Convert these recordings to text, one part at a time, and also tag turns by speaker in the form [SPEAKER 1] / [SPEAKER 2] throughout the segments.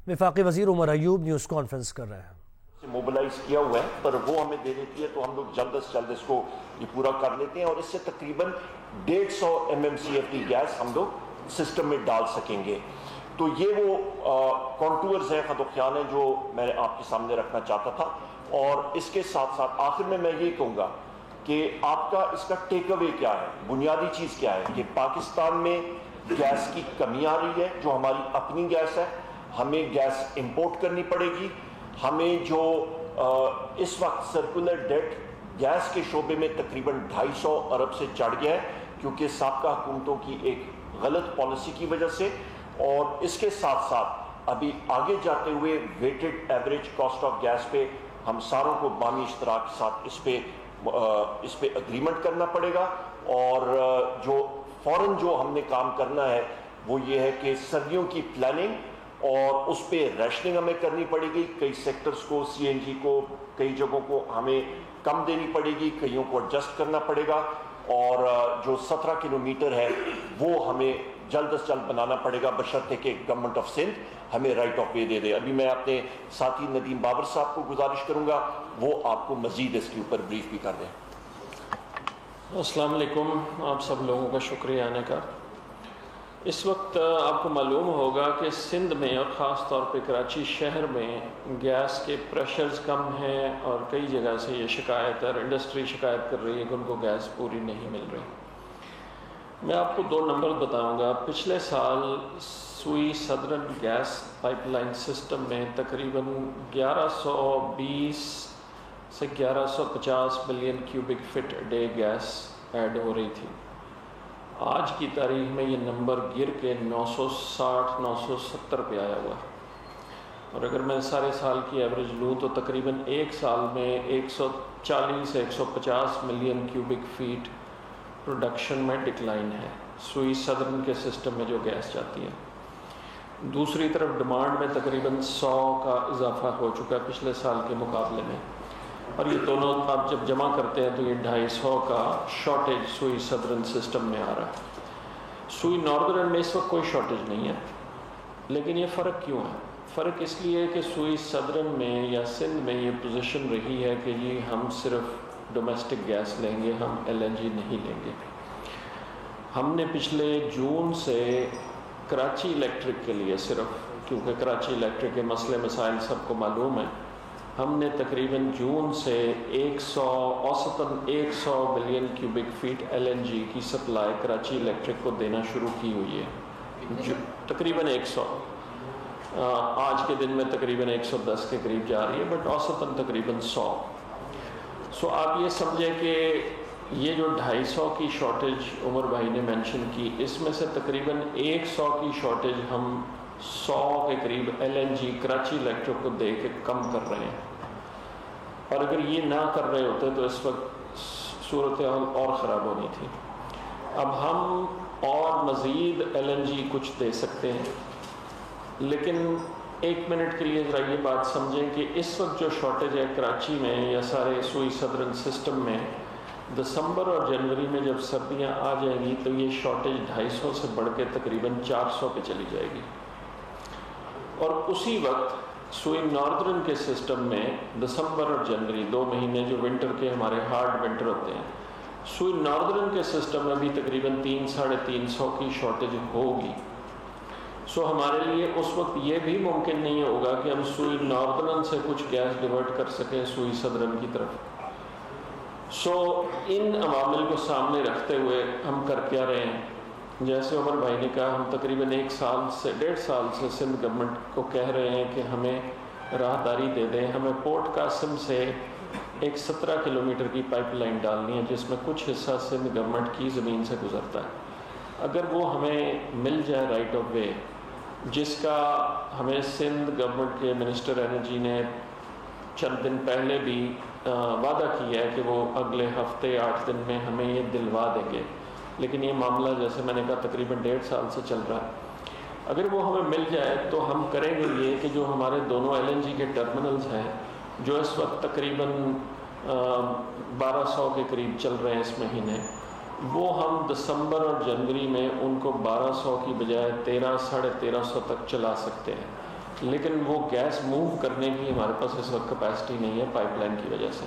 [SPEAKER 1] وفاقی وزیر Omar Ayub news conference کر رہے ہیں۔
[SPEAKER 2] موبلائز کیا ہوا ہے پر وہ ہمیں دے دیتی ہے تو ہم لوگ جلد از جلد اس کو یہ پورا کر لیتے ہیں، اور اس سے تقریباً 150 MMCF کی گیس ہم لوگ سسٹم میں ڈال سکیں گے۔ تو یہ وہ کانٹورز ہیں، خد و خیال ہیں جو میں آپ کے سامنے رکھنا چاہتا تھا۔ اور اس کے ساتھ ساتھ آخر میں یہ کہوں گا کہ آپ کا اس کا ٹیک اوے کیا ہے، بنیادی چیز کیا ہے کہ پاکستان میں گیس کی کمی آ رہی ہے، جو ہماری اپنی گیس ہے ہمیں گیس امپورٹ کرنی پڑے گی۔ ہمیں جو اس وقت سرکولر ڈیٹ گیس کے شعبے میں تقریباً 250 ارب سے چڑھ گیا ہے، کیونکہ سابقہ حکومتوں کی ایک غلط پالیسی کی وجہ سے۔ اور اس کے ساتھ ساتھ ابھی آگے جاتے ہوئے weighted average cost of gas پہ ہم ساروں کو بامی اشتراک کے ساتھ اس پہ اگریمنٹ کرنا پڑے گا۔ اور جو فوراً جو ہم نے کام کرنا ہے وہ یہ ہے کہ سردیوں کی پلاننگ اور اس پہ ریشننگ ہمیں کرنی پڑے گی۔ کئی سیکٹرز کو CNG کو کئی جگہوں کو ہمیں کم دینی پڑے گی، کئیوں کو ایڈجسٹ کرنا پڑے گا، اور جو 17 کلومیٹر ہے وہ ہمیں جلد از جلد بنانا پڑے گا، بشرطے کہ گورنمنٹ آف سندھ ہمیں رائٹ آف وے دے دے۔ ابھی میں اپنے ساتھی ندیم بابر صاحب کو گزارش کروں گا وہ آپ کو مزید اس کے اوپر بریف بھی کر دیں۔
[SPEAKER 3] السلام علیکم، آپ سب لوگوں کا شکریہ آنے کا۔ اس وقت آپ کو معلوم ہوگا کہ سندھ میں اور خاص طور پہ کراچی شہر میں گیس کے پریشرز کم ہیں، اور کئی جگہ سے یہ شکایت ہے، اور انڈسٹری شکایت کر رہی ہے کہ ان کو گیس پوری نہیں مل رہی۔ میں آپ کو 2 نمبر بتاؤں گا۔ پچھلے سال Sui southern gas pipeline system میں تقریباً 1120 سے 1150 million cubic feet day gas add ہو رہی تھی۔ آج کی تاریخ میں یہ نمبر گر کے 960 970 پہ آیا ہوا، اور اگر میں سارے سال کی ایوریج لوں تو تقریباً ایک سال میں 140 سے 150 ملین کیوبک فیٹ پروڈکشن میں ڈکلائن ہے سوئی سدرن کے سسٹم میں جو گیس جاتی ہے۔ دوسری طرف ڈیمانڈ میں تقریباً 100 کا اضافہ ہو چکا ہے پچھلے سال کے مقابلے میں، اور یہ دونوں آپ جب جمع کرتے ہیں تو یہ 250 کا شارٹیج سوئی سدرن سسٹم میں آ رہا ہے۔ سوئی ناردرن میں اس وقت کوئی شارٹیج نہیں ہے، لیکن یہ فرق کیوں ہے؟ فرق اس لیے کہ سوئی سدرن میں یا سندھ میں یہ پوزیشن رہی ہے کہ یہ ہم صرف ڈومیسٹک گیس لیں گے، ہم LNG نہیں لیں گے۔ ہم نے پچھلے جون سے کراچی الیکٹرک کے لیے صرف، کیونکہ کراچی الیکٹرک کے مسئلے مسائل سب کو معلوم ہے، ہم نے تقریباً جون سے اوسطاً 100 ملین کیوبک فیٹ LNG کی سپلائی کراچی الیکٹرک کو دینا شروع کی ہوئی ہے، تقریباً 100۔ آج کے دن میں تقریباً 110 کے قریب جا رہی ہے، بٹ اوسطاً تقریباً 100۔ سو آپ یہ سمجھیں کہ یہ جو 250 کی شارٹیج عمر بھائی نے مینشن کی، اس میں سے تقریباً 100 کی شارٹیج ہم 100 کے قریب LNG کراچی الیکٹرک کو دے کے کم کر رہے ہیں، اور اگر یہ نہ کر رہے ہوتے تو اس وقت صورتحال اور خراب ہونی تھی۔ اب ہم اور مزید LNG کچھ دے سکتے ہیں، لیکن 1 منٹ کے لیے ذرا یہ بات سمجھیں کہ اس وقت جو شارٹیج ہے کراچی میں یا سارے سوئی سدرن سسٹم میں، دسمبر اور جنوری میں جب سردیاں آ جائیں گی تو یہ شارٹیج 250 سے بڑھ کے تقریباً 400 پہ چلی جائے گی۔ اور اسی وقت سوئی ناردرن کے سسٹم میں دسمبر اور جنوری 2 مہینے جو ونٹر کے ہمارے ہارڈ ونٹر ہوتے ہیں، سوئی ناردرن کے سسٹم میں بھی تقریباً 300-350 کی شارٹیج ہوگی۔ سو ہمارے لیے اس وقت یہ بھی ممکن نہیں ہوگا کہ ہم سوئی ناردرن سے کچھ گیس ڈیورٹ کر سکیں سوئی سدرن کی طرف۔ سو ان عوامل کو سامنے رکھتے ہوئے ہم کر کیا رہے ہیں، جیسے عمر بھائی نے کہا، ہم تقریباً 1.5 سال سے سندھ گورنمنٹ کو کہہ رہے ہیں کہ ہمیں راہداری دے دیں، ہمیں پورٹ قاسم سے ایک 17 کلومیٹر کی پائپ لائن ڈالنی ہے جس میں کچھ حصہ سندھ گورنمنٹ کی زمین سے گزرتا ہے۔ اگر وہ ہمیں مل جائے رائٹ آف وے، جس کا ہمیں سندھ گورنمنٹ کے منسٹر انرجی نے چند دن پہلے بھی وعدہ کیا ہے کہ وہ اگلے ہفتے 8 دن میں ہمیں یہ دلوا دیں گے، لیکن یہ معاملہ جیسے میں نے کہا تقریباً 1.5 سال سے چل رہا ہے۔ اگر وہ ہمیں مل جائے تو ہم کریں گے یہ کہ جو ہمارے دونوں LNG کے ٹرمنلز ہیں جو اس وقت تقریباً 1200 کے قریب چل رہے ہیں اس مہینے، وہ ہم دسمبر اور جنوری میں ان کو 1200 کی بجائے 1300-1350 تک چلا سکتے ہیں۔ لیکن وہ گیس موو کرنے کی ہمارے پاس اس وقت کیپیسٹی نہیں ہے پائپ لائن کی وجہ سے.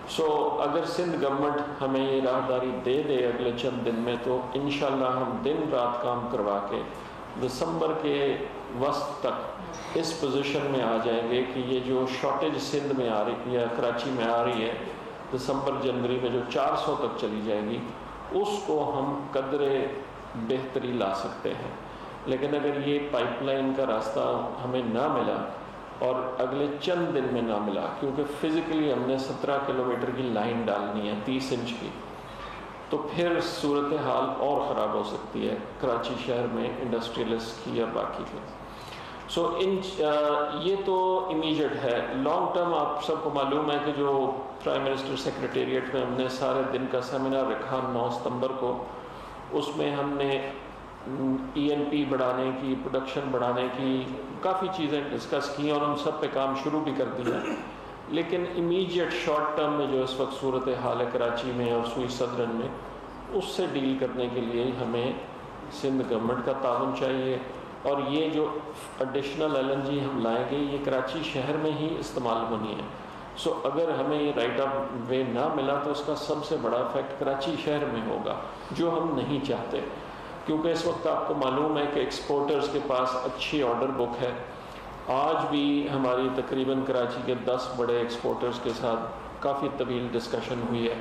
[SPEAKER 3] سو اگر سندھ گورنمنٹ ہمیں یہ راہداری دے دے اگلے چند دن میں تو انشاءاللہ ہم دن رات کام کروا کے دسمبر کے وسط تک اس پوزیشن میں آ جائیں گے کہ یہ جو شارٹیج سندھ میں آ رہی یا کراچی میں آ رہی ہے دسمبر جنوری میں جو 400 تک چلی جائے گی اس کو ہم قدرے بہتری لا سکتے ہیں. لیکن اگر یہ پائپ لائن کا راستہ ہمیں نہ ملا اور اگلے چند دن میں نہ ملا کیونکہ فزیکلی ہم نے 17 کلومیٹر کی لائن ڈالنی ہے 30 انچ کی, تو پھر صورتحال اور خراب ہو سکتی ہے کراچی شہر میں انڈسٹریلسٹ کی یا باقی کی. سو یہ تو امیجیٹ ہے. لانگ ٹرم آپ سب کو معلوم ہے کہ جو پرائم منسٹر سیکریٹریٹ میں ہم نے سارے دن کا سیمینار رکھا 9 ستمبر کو, اس میں ہم نے ENP بڑھانے کی, پروڈکشن بڑھانے کی کافی چیزیں ڈسکس کی اور ہم سب پہ کام شروع بھی کر دیا. لیکن امیجیٹ شارٹ ٹرم میں جو اس وقت صورت حال ہے کراچی میں اور سوئی صدرن میں, اس سے ڈیل کرنے کے لیے ہمیں سندھ گورنمنٹ کا تعاون چاہیے. اور یہ جو ایڈیشنل LNG ہم لائیں گے یہ کراچی شہر میں ہی استعمال ہونی ہے. سو اگر ہمیں یہ رائٹ آف وے نہ ملا تو اس کا سب سے بڑا افیکٹ کراچی شہر میں ہوگا جو ہم نہیں چاہتے, کیونکہ اس وقت آپ کو معلوم ہے کہ ایکسپورٹرز کے پاس اچھی آرڈر بک ہے. آج بھی ہماری تقریباً کراچی کے 10 بڑے ایکسپورٹرز کے ساتھ کافی طویل ڈسکشن ہوئی ہے.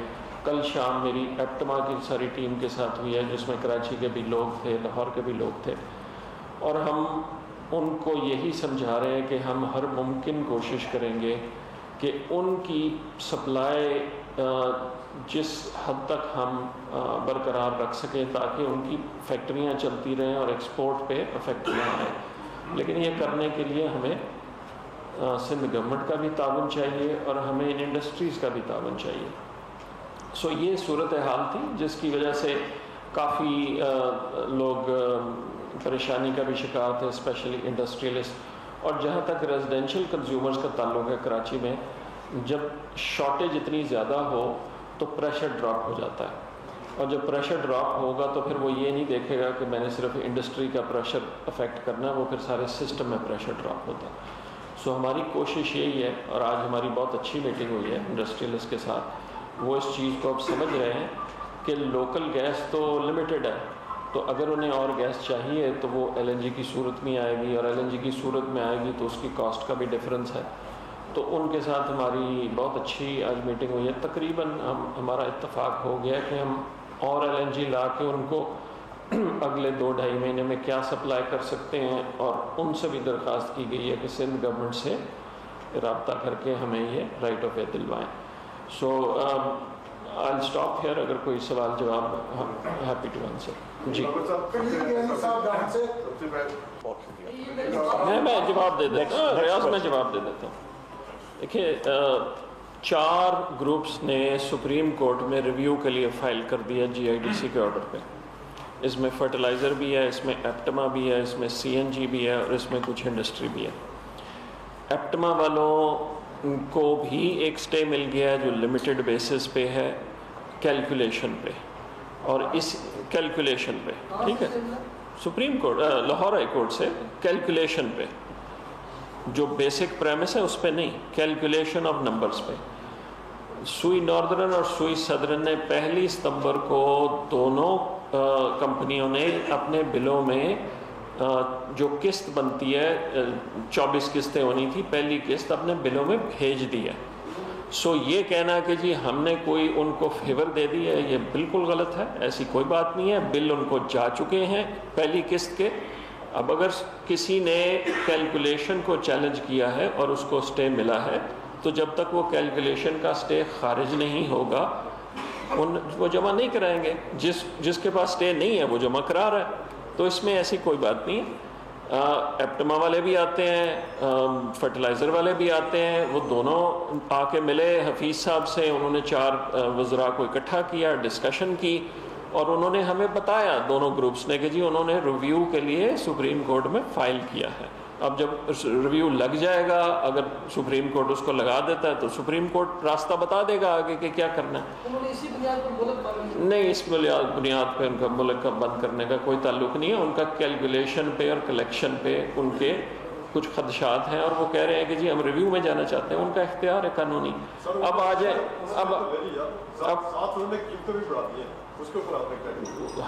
[SPEAKER 3] کل شام میری ایپٹما کی ساری ٹیم کے ساتھ ہوئی ہے جس میں کراچی کے بھی لوگ تھے, لاہور کے بھی لوگ تھے, اور ہم ان کو یہی سمجھا رہے ہیں کہ ہم ہر ممکن کوشش کریں گے کہ ان کی سپلائی جس حد تک ہم برقرار رکھ سکیں تاکہ ان کی فیکٹریاں چلتی رہیں اور ایکسپورٹ پہ افیکٹ نہ آئے. لیکن یہ کرنے کے لیے ہمیں سندھ گورنمنٹ کا بھی تعاون چاہیے اور ہمیں ان انڈسٹریز کا بھی تعاون چاہیے. سو یہ صورتحال تھی جس کی وجہ سے کافی لوگ پریشانی کا بھی شکار تھے, اسپیشلی انڈسٹریلسٹ. اور جہاں تک ریزیڈینشیل کنزیومرز کا تعلق ہے کراچی میں, جب شارٹیج اتنی زیادہ ہو تو پریشر ڈراپ ہو جاتا ہے, اور جب پریشر ڈراپ ہوگا تو پھر وہ یہ نہیں دیکھے گا کہ میں نے صرف انڈسٹری کا پریشر افیکٹ کرنا ہے, وہ پھر سارے سسٹم میں پریشر ڈراپ ہوتا ہے. سو ہماری کوشش یہی ہے, اور آج ہماری بہت اچھی میٹنگ ہوئی ہے انڈسٹریلسٹ کے ساتھ, وہ اس چیز کو اب سمجھ رہے ہیں کہ لوکل گیس تو لمیٹڈ ہے, تو اگر انہیں اور گیس چاہیے تو وہ LNG کی صورت میں آئے گی, اور LNG کی صورت میں آئے گی تو اس کی کاسٹ کا بھی ڈفرینس ہے. تو ان کے ساتھ ہماری بہت اچھی آج میٹنگ ہوئی ہے. تقریباً ہمارا اتفاق ہو گیا کہ ہم اور LNG لا کے ان کو اگلے 2-2.5 مہینے میں کیا سپلائی کر سکتے ہیں, اور ان سے بھی درخواست کی گئی ہے کہ سندھ گورنمنٹ سے رابطہ کر کے ہمیں یہ رائٹ آف وے دلوائیں. So I'll stop here. اگر کوئی سوال جواب happy to answer. جی میں جواب دے دیتا ہوں, ریاض میں جواب دے دیتا ہوں. دیکھیے 4 گروپس نے سپریم کورٹ میں ریویو کے لیے فائل کر دیا GIDC کے آرڈر پہ. اس میں فرٹیلائزر بھی ہے, اس میں ایپٹما بھی ہے, اس میں CNG بھی ہے, اور اس میں کچھ انڈسٹری بھی ہے. ایپٹما والوں کو بھی ایک سٹے مل گیا ہے جو لمیٹڈ بیسس پہ ہے, کیلکولیشن پہ, اور اس کیلکولیشن پہ, ٹھیک ہے, supreme court Lahore high court سے کیلکولیشن پہ, جو بیسک پریمس ہے اس پہ نہیں, کیلکولیشن آف نمبرز پہ. سوئی ناردرن اور سوئی صدرن نے 1 ستمبر کو دونوں کمپنیوں نے اپنے بلوں میں جو قسط بنتی ہے 24 قسطیں ہونی تھی, پہلی قسط اپنے بلوں میں بھیج دی ہے. سو یہ کہنا کہ جی ہم نے کوئی ان کو فیور دے دی ہے, یہ بالکل غلط ہے. ایسی کوئی بات نہیں ہے, بل ان کو جا چکے ہیں پہلی قسط کے. اب اگر کسی نے کیلکولیشن کو چیلنج کیا ہے اور اس کو سٹے ملا ہے, تو جب تک وہ کیلکولیشن کا سٹے خارج نہیں ہوگا وہ جمع نہیں کرائیں گے. جس کے پاس سٹے نہیں ہے وہ جمع کرا رہا ہے, تو اس میں ایسی کوئی بات نہیں ہے. ایپٹما والے بھی آتے ہیں, فرٹیلائزر والے بھی آتے ہیں, وہ دونوں آ کے ملے حفیظ صاحب سے. انہوں نے 4 وزراء کو اکٹھا کیا, ڈسکشن کی, اور انہوں نے ہمیں بتایا دونوں گروپس نے کہ جی انہوں نے ریویو کے لیے سپریم کورٹ میں فائل کیا ہے. اب جب ریویو لگ جائے گا, اگر سپریم کورٹ اس کو لگا دیتا ہے تو سپریم کورٹ راستہ بتا دے گا آگے کہ کیا کرنا ہے. نہیں, اس بنیاد پہ ان کا ملک کا بند کرنے کا کوئی تعلق نہیں ہے. ان کا کیلکولیشن پہ اور کلیکشن پہ ان کے کچھ خدشات ہیں اور وہ کہہ رہے ہیں کہ جی ہم ریویو میں جانا چاہتے ہیں، ان کا اختیار ہے قانونی. اب آ جائے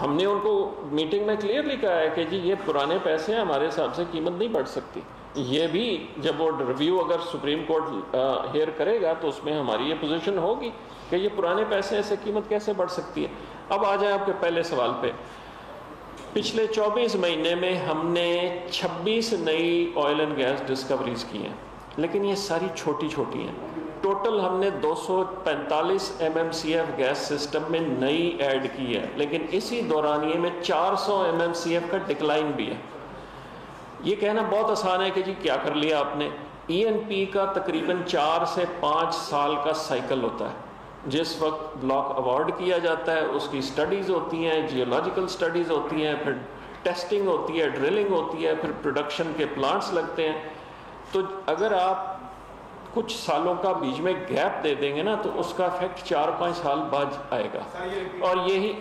[SPEAKER 3] ہم نے ان کو میٹنگ میں کلیئرلی کہا ہے کہ جی یہ پرانے پیسے ہیں، ہمارے حساب سے قیمت نہیں بڑھ سکتی. یہ بھی جب وہ ریویو اگر سپریم کورٹ ہیئر کرے گا تو اس میں ہماری یہ پوزیشن ہوگی کہ یہ پرانے پیسے ہیں، اس سے قیمت کیسے بڑھ سکتی ہے. اب آ جائیں آپ کے پہلے سوال پہ. پچھلے 24 مہینے میں ہم نے 26 نئی آئل اینڈ گیس ڈسکوریز کی ہیں، لیکن یہ ساری چھوٹی چھوٹی ہیں. ٹوٹل ہم نے 245 MMCF گیس سسٹم میں نئی ایڈ کی ہے، لیکن اسی دورانیے میں 400 MMCF کا ڈکلائن بھی ہے. یہ کہنا بہت آسان ہے کہ جی کیا کر لیا آپ نے. ENP کا تقریباً 4 سے 5 سال کا سائیکل ہوتا ہے. جس وقت بلاک ایوارڈ کیا جاتا ہے اس کی سٹڈیز ہوتی ہیں، جیولوجیکل سٹڈیز ہوتی ہیں، پھر ٹیسٹنگ ہوتی ہے، ڈرلنگ ہوتی ہے، پھر پروڈکشن کے پلانٹس لگتے ہیں. تو اگر آپ کچھ سالوں کا بیچ میں گیپ دے دیں گے نا تو اس کا افیکٹ 4-5 سال بعد آئے گا. اور یہی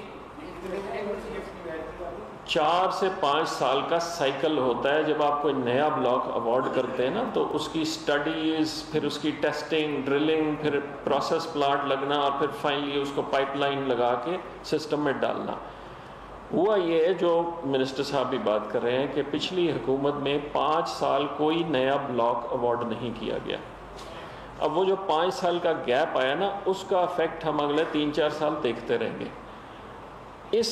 [SPEAKER 3] 4 سے 5 سال کا سائیکل ہوتا ہے. جب آپ کوئی نیا بلاک ایوارڈ کرتے ہیں نا تو اس کی سٹڈیز، پھر اس کی ٹیسٹنگ، ڈرلنگ، پھر پروسیس پلانٹ لگنا، اور پھر فائنلی اس کو پائپ لائن لگا کے سسٹم میں ڈالنا. ہوا یہ جو منسٹر صاحب بھی بات کر رہے ہیں کہ پچھلی حکومت میں 5 سال کوئی نیا بلاک ایوارڈ نہیں کیا گیا. اب وہ جو 5 سال کا گیپ آیا نا اس کا افیکٹ ہم اگلے 3-4 سال دیکھتے رہیں گے. اس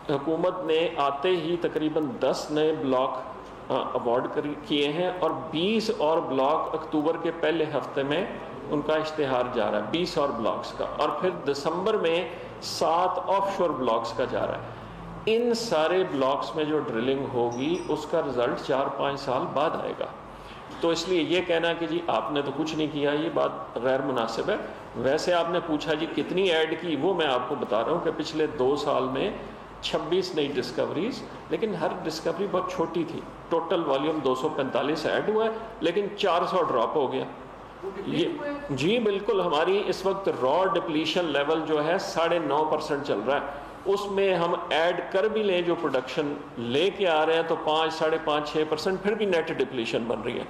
[SPEAKER 3] حکومت نے آتے ہی تقریباً 10 نئے بلاک ایوارڈ کیے ہیں اور 20 اور بلاک اکتوبر کے پہلے ہفتے میں ان کا اشتہار جا رہا ہے، 20 اور بلاکس کا. اور پھر دسمبر میں 7 آف شور بلاکس کا جا رہا ہے. ان سارے بلاکس میں جو ڈرلنگ ہوگی اس کا رزلٹ 4-5 سال بعد آئے گا. تو اس لیے یہ کہنا کہ جی آپ نے تو کچھ نہیں کیا، یہ بات غیر مناسب ہے. ویسے آپ نے پوچھا جی کتنی ایڈ کی، وہ میں آپ کو بتا رہا ہوں کہ پچھلے 2 سال میں 26 نئی ڈسکوریز، لیکن ہر ڈسکوری بہت چھوٹی تھی. ٹوٹل والیوم 245 ایڈ ہوا ہے لیکن 400 ڈراپ ہو گیا. یہ جی بالکل ہماری اس وقت را ڈپلیشن لیول جو ہے 9.5% چل رہا ہے. اس میں ہم ایڈ کر بھی لیں جو پروڈکشن لے کے آ رہے ہیں تو 5-5.5-6% پھر بھی نیٹ ڈپلیشن بن رہی ہے.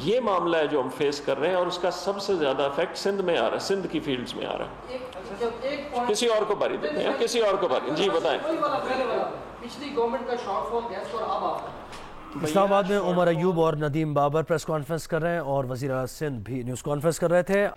[SPEAKER 3] یہ معاملہ ہے جو ہم فیس کر رہے ہیں اور اس کا سب سے زیادہ افیکٹ سندھ میں آ رہا ہے، سندھ کی فیلڈز میں آ رہا ہے. کسی اور کو باری دیتے ہیں، کسی اور کو باری. جی بتائیں.
[SPEAKER 4] پچھلی گورنمنٹ کا شارٹ فال گیس اور اب آپ
[SPEAKER 1] اسلام آباد میں عمر ایوب اور ندیم بابر پریس کانفرنس کر رہے ہیں اور وزیر اعلیٰ سندھ بھی نیوز کانفرنس کر رہے تھے.